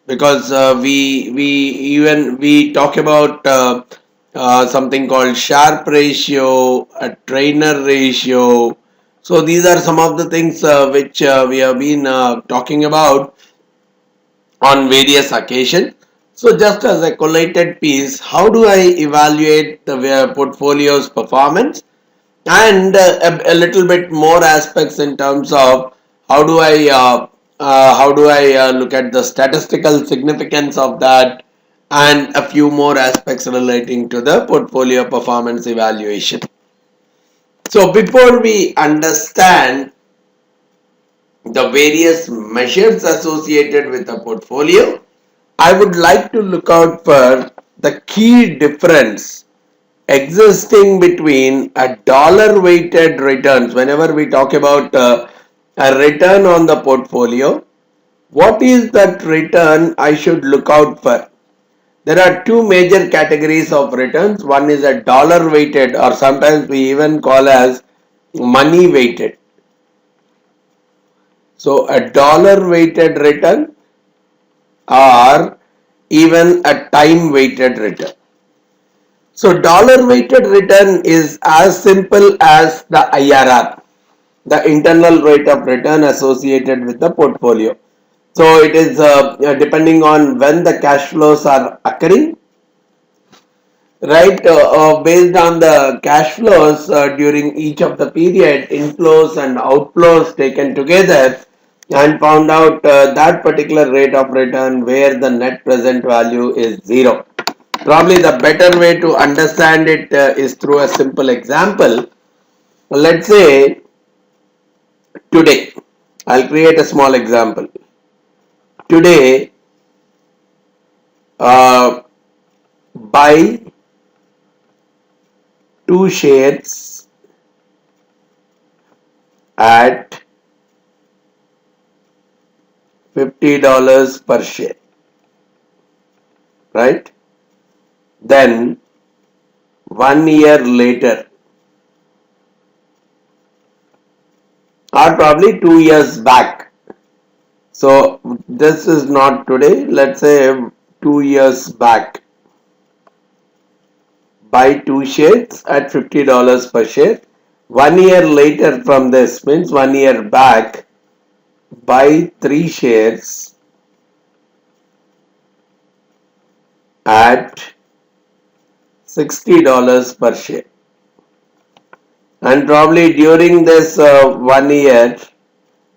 because we talk about something called Sharpe ratio, a trainer ratio. So these are some of the things which we have been talking about on various occasions. So just as a collated piece, how do I evaluate the portfolio's performance, and a little bit more aspects in terms of how do I look at the statistical significance of that, and a few more aspects relating to the portfolio performance evaluation. So before we understand the various measures associated with a portfolio, I would like to look out for the key difference existing between a dollar weighted returns. Whenever we talk about a return on the portfolio, what is that return I should look out for? There are two major categories of returns. One is a dollar weighted, or sometimes we even call as money weighted. So a dollar weighted return, or even a time weighted return. So dollar weighted return is as simple as the IRR, the internal rate of return associated with the portfolio. So it is depending on when the cash flows are occurring, right? Based on the cash flows during each of the period, inflows and outflows taken together, and found out that particular rate of return where the net present value is zero. Probably the better way to understand it is through a simple example. Let's say today, I'll create a small example. Today, uh, buy two shares at $50 per share, right? Then 1 year later, or probably 2 years back. So this is not today, let's say 2 years back. Buy two shares at $50 per share. 1 year later from this, means 1 year back, buy three shares at $60 per share. And probably during this 1 year,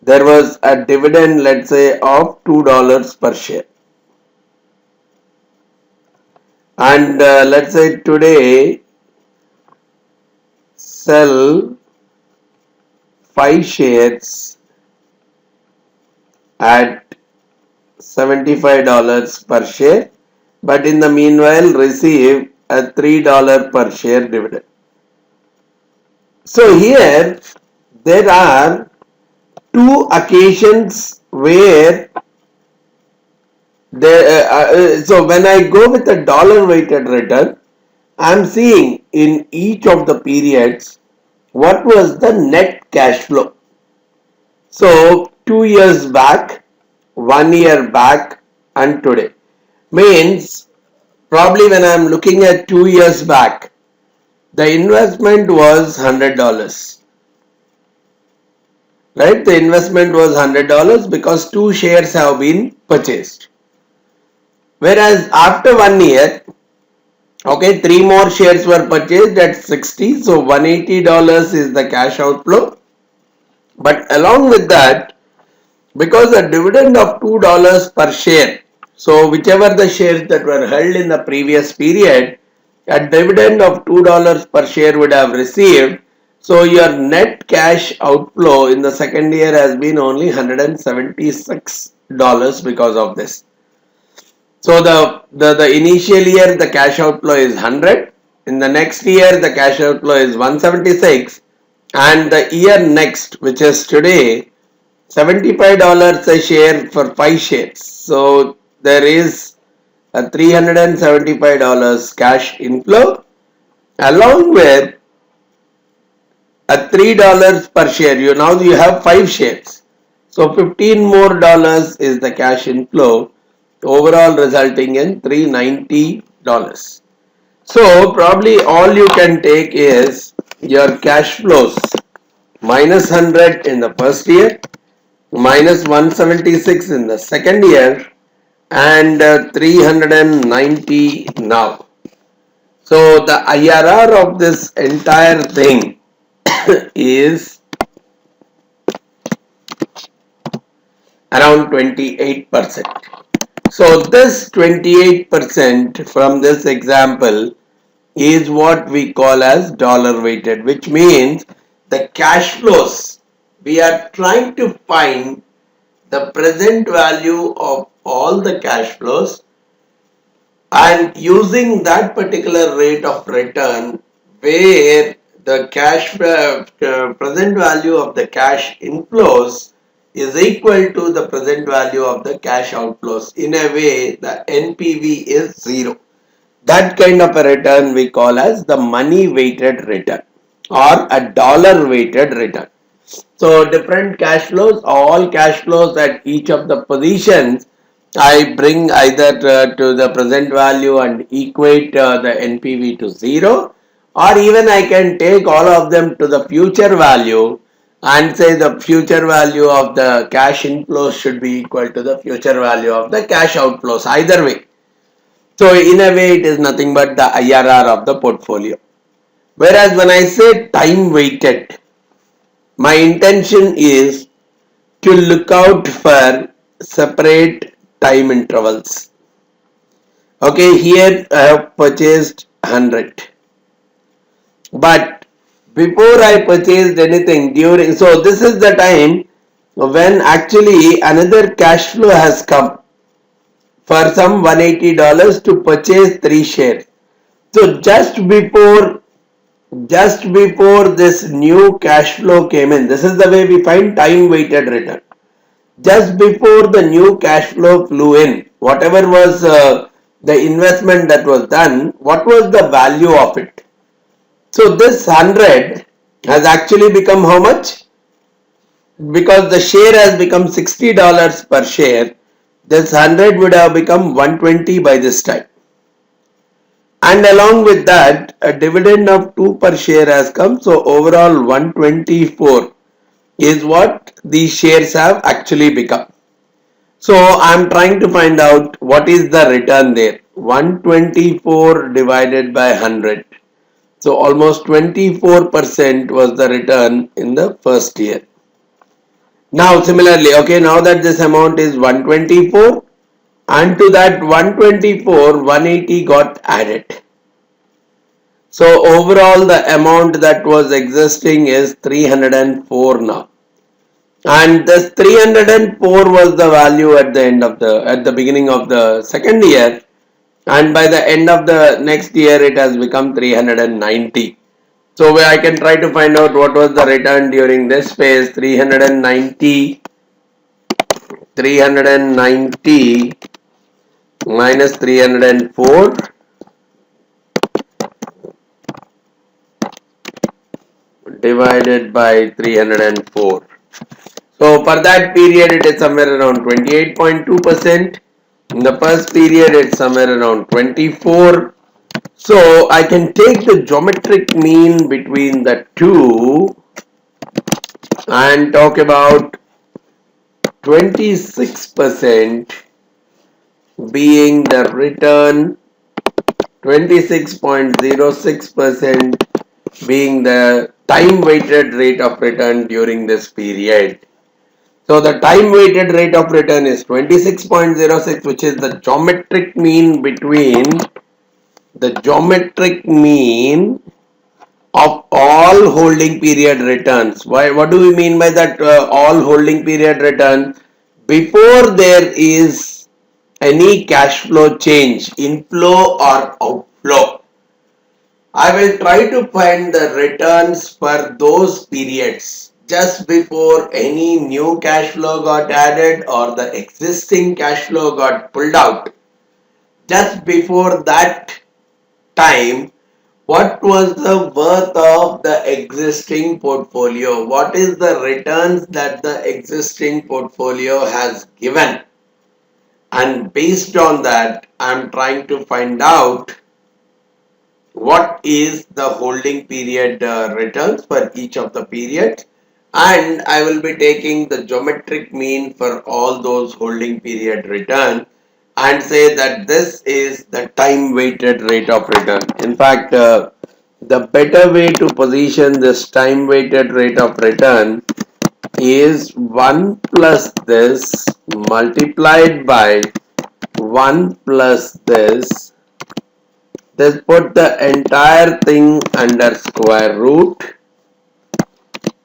there was a dividend, let's say, of $2 per share. And let's say today, sell 5 shares at $75 per share, but in the meanwhile receive a $3 per share dividend. So here there are two occasions where so when I go with a dollar weighted return, I am seeing in each of the periods what was the net cash flow. So 2 years back, 1 year back, and today. Means probably when I am looking at 2 years back, the investment was $100. Right? The investment was $100 because two shares have been purchased. Whereas after 1 year, okay, three more shares were purchased at 60, so $180 is the cash outflow. But along with that, because a dividend of $2 per share, so whichever the shares that were held in the previous period, a dividend of $2 per share would have received. So your net cash outflow in the second year has been only $176 because of this. So the initial year the cash outflow is 100. In the next year the cash outflow is 176, and the year next, which is today, $75 a share for 5 shares. So there is a $375 cash inflow, along with a $3 per share. Now you have 5 shares. So $15 more is the cash inflow, overall resulting in $390. So probably all you can take is your cash flows minus 100 in the first year, minus 176 in the second year, and 390 now. So the IRR of this entire thing is around 28%. So this 28% from this example is what we call as dollar weighted, which means the cash flows, we are trying to find the present value of all the cash flows, and using that particular rate of return where the cash present value of the cash inflows is equal to the present value of the cash outflows. In a way, the NPV is zero. That kind of a return we call as the money weighted return or a dollar weighted return. So different cash flows, all cash flows at each of the positions, I bring either to the present value and equate the NPV to zero, or even I can take all of them to the future value and say the future value of the cash inflows should be equal to the future value of the cash outflows, either way. So in a way it is nothing but the IRR of the portfolio. Whereas when I say time weighted, my intention is to look out for separate time intervals. Okay, here I have purchased 100, but before I purchased anything during, so this is the time when actually another cash flow has come for some $180 to purchase 3 shares. So just before this new cash flow came in, this is the way we find time weighted return. Just before the new cash flow flew in, whatever was the investment that was done, what was the value of it? So this 100 has actually become how much? Because the share has become $60 per share, this 100 would have become 120 by this time. And along with that, a dividend of 2 per share has come. So overall 124 is what these shares have actually become. So I'm trying to find out what is the return there. 124 divided by 100. So almost 24% was the return in the first year. Now similarly, okay, now that this amount is 124, and to that 124, 180 got added. So overall the amount that was existing is 304 now. And this 304 was the value at the beginning of the second year, and by the end of the next year it has become 390. So where I can try to find out what was the return during this phase. 390 minus 304 divided by 304. So for that period it is somewhere around 28.2%. In the first period it's somewhere around 24. So I can take the geometric mean between the two and talk about 26% being the return, 26.06% being the time weighted rate of return during this period. So the time weighted rate of return is 26.06, which is the geometric mean between the geometric mean of all holding period returns. What do we mean by that all holding period return? Before there is any cash flow change, inflow or outflow, I will try to find the returns for those periods just before any new cash flow got added or the existing cash flow got pulled out. Just before that time, what was the worth of the existing portfolio? What is the returns that the existing portfolio has given? and based on that I'm trying to find out what is the holding period returns for each of the periods, and I will be taking the geometric mean for all those holding period return and say that this is the time weighted rate of return. In fact, the better way to position this time weighted rate of return is 1 plus this multiplied by 1 plus this. Just put the entire thing under square root.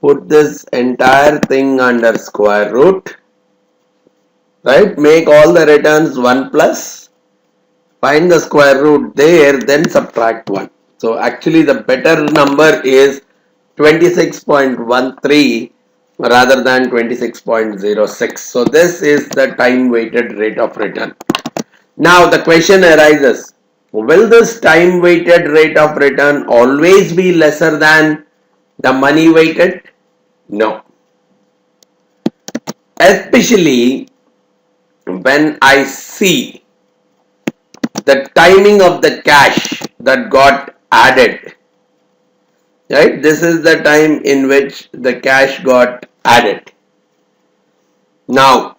Put this entire thing under square root. Right? Make all the returns 1 plus. Find the square root there, then subtract 1. So actually the better number is 26.13 rather than 26.06. So this is the time weighted rate of return. Now the question arises, will this time weighted rate of return always be lesser than the money weighted? No. Especially when I see the timing of the cash that got added. Right? This is the time in which the cash got added. Now,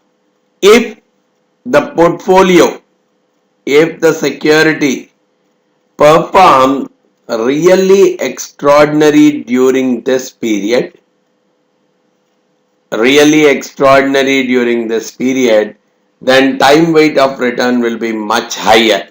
if the portfolio, if the security perform really extraordinary during this period, then time weight of return will be much higher.